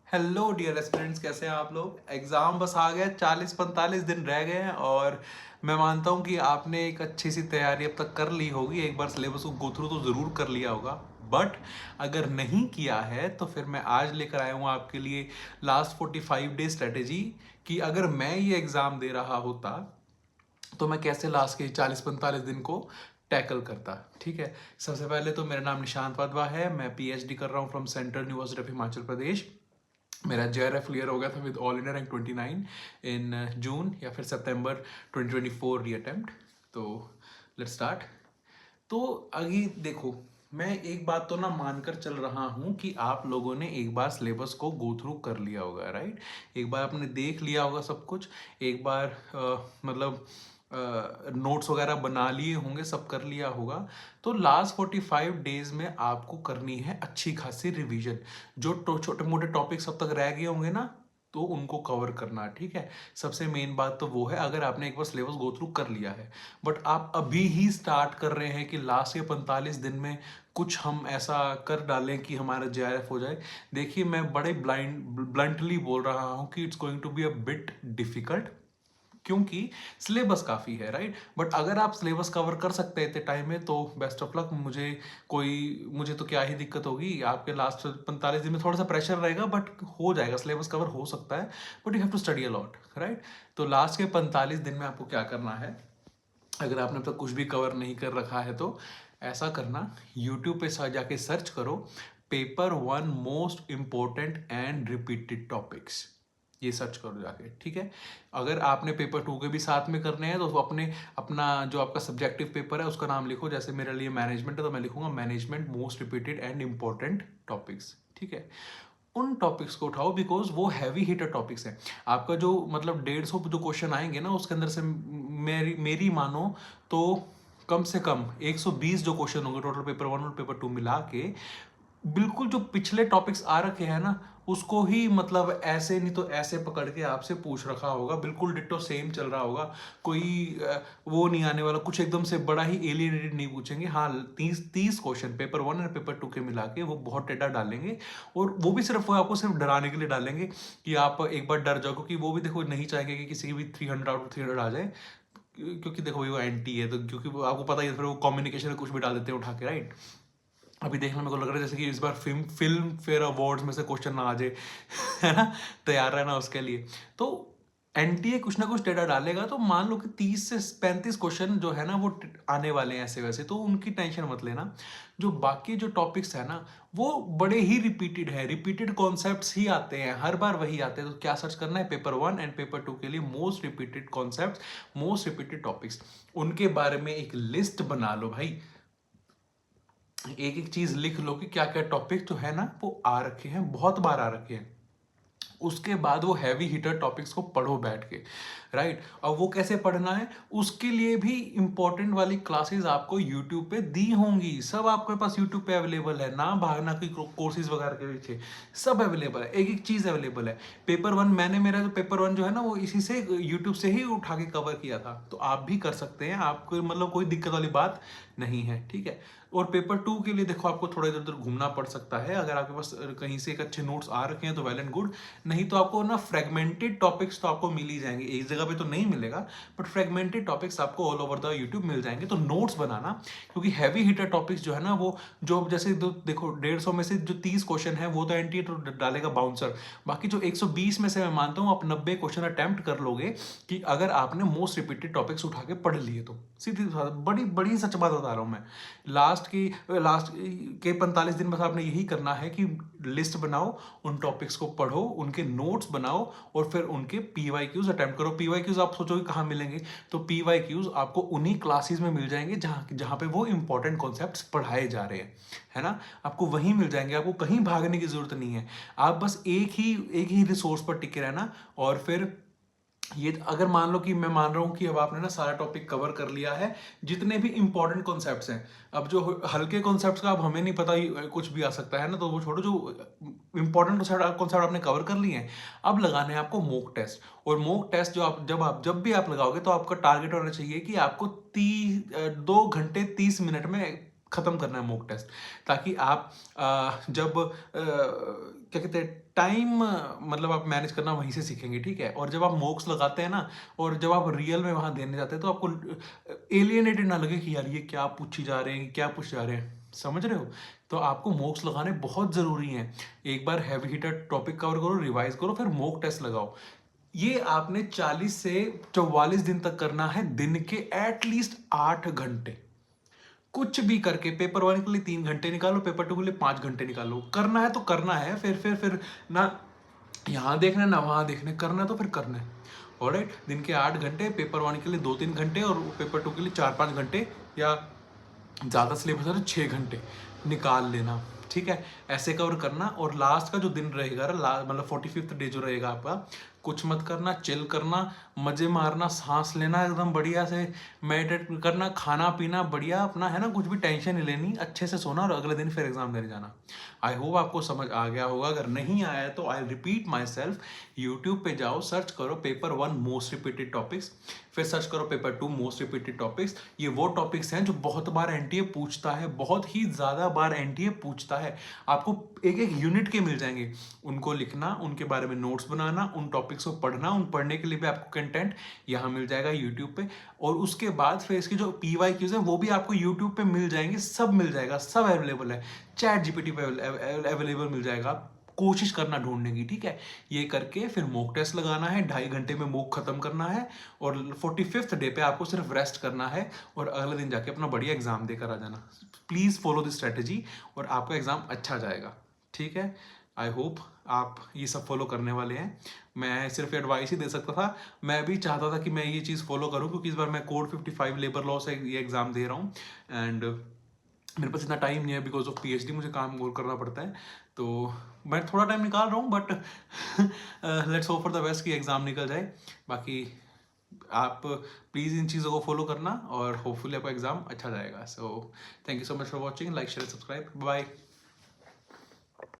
Hello dear students, कैसे हैं आप लोग। एग्ज़ाम बस आ गया, 40-45 दिन रह गए हैं और मैं मानता हूं कि आपने एक अच्छी सी तैयारी अब तक कर ली होगी। एक बार सिलेबस को गो थ्रू तो ज़रूर कर लिया होगा, बट अगर नहीं किया है तो फिर मैं आज लेकर आया हूं आपके लिए लास्ट 45 डे स्ट्रेटेजी कि अगर मैं ये एग्ज़ाम दे रहा होता तो मैं कैसे लास्ट के 40-45 दिन को टैकल करता। ठीक है, सबसे पहले तो मेरा नाम निशांत वाधवा है, मैं पीएचडी कर रहा हूँ from central university of Himachal Pradesh. मेरा जेआरएफ क्लियर हो गया था with all India rank 29 in June या फिर सितंबर 2024 री अटेम्प्ट। तो लेट्स स्टार्ट। तो अभी देखो, मैं एक बात तो ना मानकर चल रहा हूँ कि आप लोगों ने एक बार सिलेबस को गो थ्रू कर लिया होगा, राइट। एक बार आपने देख लिया होगा सब कुछ, एक बार मतलब नोट्स वगैरह बना लिए होंगे, सब कर लिया होगा। तो लास्ट 45 डेज में आपको करनी है अच्छी खासी रिवीजन। जो छोटे मोटे टॉपिक्स अब तक रह गए होंगे ना, तो उनको कवर करना। ठीक है, सबसे मेन बात तो वो है, अगर आपने एक बार सिलेबस गो थ्रू कर लिया है बट आप अभी ही स्टार्ट कर रहे हैं कि लास्ट के 45 दिन में कुछ हम ऐसा कर डालें कि हमारा जेआरएफ हो जाए। देखिए, मैं बड़े ब्लंटली बोल रहा हूँ कि it's going to be a bit difficult, क्योंकि सिलेबस काफ़ी है, राइट। बट अगर आप सिलेबस कवर कर सकते हैं इतने टाइम में तो बेस्ट ऑफ लक। मुझे तो क्या ही दिक्कत होगी। आपके लास्ट 45 दिन में थोड़ा सा प्रेशर रहेगा बट हो जाएगा, सिलेबस कवर हो सकता है, but you have to study a lot, right. तो लास्ट के 45 दिन में आपको क्या करना है, अगर आपने अब तक कुछ भी कवर नहीं कर रखा है तो ऐसा करना, यूट्यूब पे जाके सर्च करो paper one most important and repeated topics. ये सर्च करो जाके, ठीक है। अगर आपने पेपर टू के भी साथ में करने हैं तो अपने अपना जो आपका सब्जेक्टिव पेपर है उसका नाम लिखो। जैसे मेरे लिए मैनेजमेंट है तो मैं लिखूंगा management most repeated and important topics, ठीक है। उन टॉपिक्स को उठाओ बिकॉज वो हैवी हिटर टॉपिक्स हैं। आपका जो मतलब 150 जो क्वेश्चन आएंगे ना, उसके अंदर से मेरी मानो तो कम से कम 120 जो क्वेश्चन होंगे टोटल पेपर वन और पेपर टू मिला के, बिल्कुल जो पिछले टॉपिक्स आ रखे हैं ना, उसको ही मतलब ऐसे नहीं तो ऐसे पकड़ के आपसे पूछ रखा होगा, बिल्कुल डिट्टो सेम चल रहा होगा। कोई वो नहीं आने वाला, कुछ एकदम से बड़ा ही एलियनेटेड नहीं पूछेंगे। हाँ, 30 क्वेश्चन पेपर वन और पेपर टू के मिला के वो बहुत टेढ़ा डालेंगे, और वो भी सिर्फ वो आपको सिर्फ डराने के लिए डालेंगे कि आप एक बार डर जाओ, क्योंकि वो भी देखो नहीं चाहेंगे कि किसी की भी 300 आउट ऑफ 300 आ जाए, क्योंकि देखो वो एंटी है, तो क्योंकि वो आपको पता ही है, फिर वो कम्युनिकेशन में कुछ भी डाल देते हैं उठा के, राइट। अभी देखने में को लग रहा है जैसे कि इस बार फिल्म फेयर अवार्ड्स में से क्वेश्चन ना आ जाए है ना, तैयार रहना उसके लिए। तो एनटीए कुछ ना कुछ टेढ़ा डालेगा, तो मान लो कि 30 से 35 क्वेश्चन जो है ना वो आने वाले हैं ऐसे वैसे, तो उनकी टेंशन मत लेना। जो बाकी जो टॉपिक्स है ना, वो बड़े ही रिपीटेड है, रिपीटेड कॉन्सेप्ट्स ही आते हैं, हर बार वही आते हैं। तो क्या सर्च करना है, paper one and paper two के लिए most repeated concepts, most repeated topics, उनके बारे में एक लिस्ट बना लो भाई। एक एक चीज लिख लो कि क्या क्या टॉपिक जो है ना वो आ रखे हैं, बहुत बार आ रखे हैं। उसके बाद वो हैवी हिटर टॉपिक्स को पढ़ो बैठ के, राइट। और वो कैसे पढ़ना है, उसके लिए भी इंपॉर्टेंट वाली क्लासेस आपको यूट्यूब पे दी होंगी। सब आपके पास यूट्यूब पे अवेलेबल है, ना भागना की कोर्सेज वगैरह के पीछे, सब अवेलेबल है, एक एक चीज अवेलेबल है। पेपर वन मैंने मेरा जो पेपर वन जो है ना वो इसी से यूट्यूब से ही उठा के कवर किया था, तो आप भी कर सकते हैं, आपको मतलब कोई दिक्कत वाली बात नहीं है, ठीक है। और पेपर टू के लिए देखो आपको थोड़ा इधर उधर घूमना पड़ सकता है। अगर आपके पास कहीं से एक अच्छे नोट्स आ रखे हैं तो वेल एंड गुड, नहीं तो आपको ना फ्रेगमेंटेड टॉपिक्स तो आपको मिल ही जाएंगे, एक जगह पे तो नहीं मिलेगा, बट फ्रेगमेंटेड टॉपिक्स आपको ऑल ओवर द यूट्यूब मिल जाएंगे। तो नोट्स बनाना, क्योंकि हैवी हिटर टॉपिक्स जो है ना वो, जो जैसे देखो 150 में से जो 30 क्वेश्चन है वो तो एनटीए तो डालेगा बाउंसर। बाकी जो 120 में से मैं मानता हूँ आप 90 क्वेश्चन अटेम्प्ट कर लोगे, कि अगर आपने मोस्ट रिपीटेड टॉपिक्स उठा के पढ़ लिए तो। सीधी बड़ी बड़ी सच बात बता रहा हूँ मैं। लास्ट के 45 दिन बस आपने यही करना है कि लिस्ट बनाओ, उन टॉपिक्स को पढ़ो, उनके नोट्स बनाओ, और फिर उनके पीवाईक्यूज अटेम्प्ट करो। पीवाईक्यूज आप सोचोगे कहाँ मिलेंगे, तो पीवाईक्यूज आपको उन्हीं क्लासेस में मिल जाएंगे जहाँ जहाँ पे वो इंपॉर्टेंट कॉन्सेप्ट्स पढ़ाए जा रहे हैं, है ना। आपको वहीं मिल जाएंगे, आपको कहीं भागने की जरूरत नहीं है। आप बस एक ही रिसोर्स पर टिके रहना। और फिर ये अगर मान लो कि मैं मान रहा हूँ कि अब आपने ना सारा टॉपिक कवर कर लिया है, जितने भी इंपॉर्टेंट कॉन्सेप्ट्स हैं। अब जो हल्के कॉन्सेप्ट्स का अब हमें नहीं पता, कुछ भी आ सकता है ना, तो वो छोड़ो, जो इंपॉर्टेंट कॉन्सेप्ट आपने कवर कर लिए हैं, अब लगाने हैं आपको मॉक टेस्ट। और मॉक टेस्ट जो आप जब भी आप लगाओगे तो आपका टारगेट होना चाहिए कि आपको 2 घंटे 30 मिनट में ख़त्म करना है मॉक टेस्ट, ताकि आप जब क्या कहते हैं टाइम, मतलब आप मैनेज करना वहीं से सीखेंगे, ठीक है। और जब आप मॉक्स लगाते हैं ना, और जब आप रियल में वहाँ देने जाते हैं, तो आपको एलियनेटेड ना लगे कि यार ये क्या पूछी जा रहे हैं, क्या पूछ जा रहे हैं, समझ रहे हो। तो आपको मॉक्स लगाने बहुत ज़रूरी हैं। एक बार हैवी हिटर टॉपिक कवर करो, रिवाइज करो, फिर मॉक टेस्ट लगाओ। ये आपने 40 से 44 दिन तक करना है, दिन के एटलीस्ट 8 घंटे। कुछ भी करके पेपर वन के लिए 3 घंटे निकालो, पेपर टू के लिए 5 घंटे निकालो। करना है तो करना है, फिर ना यहाँ देखना है ना वहाँ देखना है, करना है तो फिर करना है। ऑलराइट, दिन के 8 घंटे, पेपर वन के लिए 2-3 घंटे, और पेपर टू के लिए 4-5 घंटे, या ज़्यादा सिलेबस है तो 6 घंटे निकाल लेना, ठीक है। ऐसे कवर करना। और लास्ट का जो दिन रहेगा, मतलब 45th डे जो रहेगा आपका, कुछ मत करना, चिल करना, मजे मारना, सांस लेना एकदम बढ़िया से, मेडिटेट करना, खाना पीना बढ़िया अपना, है ना, कुछ भी टेंशन नहीं लेनी, अच्छे से सोना, और अगले दिन फिर एग्जाम देने जाना। आई होप आपको समझ आ गया होगा। अगर नहीं आया तो I repeat my self, YouTube पे जाओ, सर्च करो पेपर 1 मोस्ट रिपीटेड टॉपिक्स, फिर सर्च करो पेपर 2 मोस्ट रिपीटेड टॉपिक्स। ये वो टॉपिक्स हैं जो बहुत बार एनटीए पूछता है, बहुत ही ज़्यादा बार एनटीए पूछता है। आपको एक एक यूनिट के मिल जाएंगे, उनको लिखना, उनके बारे में नोट्स बनाना, उन टॉपिक्स को पढ़ना, उन पढ़ने के लिए भी आपको कंटेंट यहाँ मिल जाएगा यूट्यूब पे। और उसके बाद फिर इसके जो PYQs हैं वो भी आपको यूट्यूब पे मिल जाएंगे, सब मिल जाएगा, सब अवेलेबल है, चैट जीपीटी पे अवेलेबल मिल जाएगा। कोशिश करना ढूंढने की, ठीक है। ये करके फिर मॉक टेस्ट लगाना है, 2.5 घंटे में मॉक खत्म करना है, और 45th डे पे आपको सिर्फ रेस्ट करना है, और अगले दिन जाके अपना बढ़िया एग्जाम देकर आ जाना। प्लीज़ फॉलो दिस स्ट्रेटेजी, और आपका एग्जाम अच्छा जाएगा, ठीक है। आई होप आप ये सब फॉलो करने वाले हैं। मैं सिर्फ एडवाइस ही दे सकता था, मैं भी चाहता था कि मैं ये चीज़ फॉलो करूं, क्योंकि इस बार मैं कोड 55 लेबर लॉ से ये एग्ज़ाम दे रहा हूँ, एंड मेरे पास इतना टाइम नहीं है, बिकॉज ऑफ PhD मुझे काम और करना पड़ता है। तो मैं थोड़ा टाइम निकाल रहा हूँ, but let's hope for the best कि एग्ज़ाम निकल जाए। बाकी आप प्लीज़ इन चीज़ों को फॉलो करना, और होपफुली आपका एग्ज़ाम अच्छा जाएगा। So thank you so much for watching, like share subscribe, bye.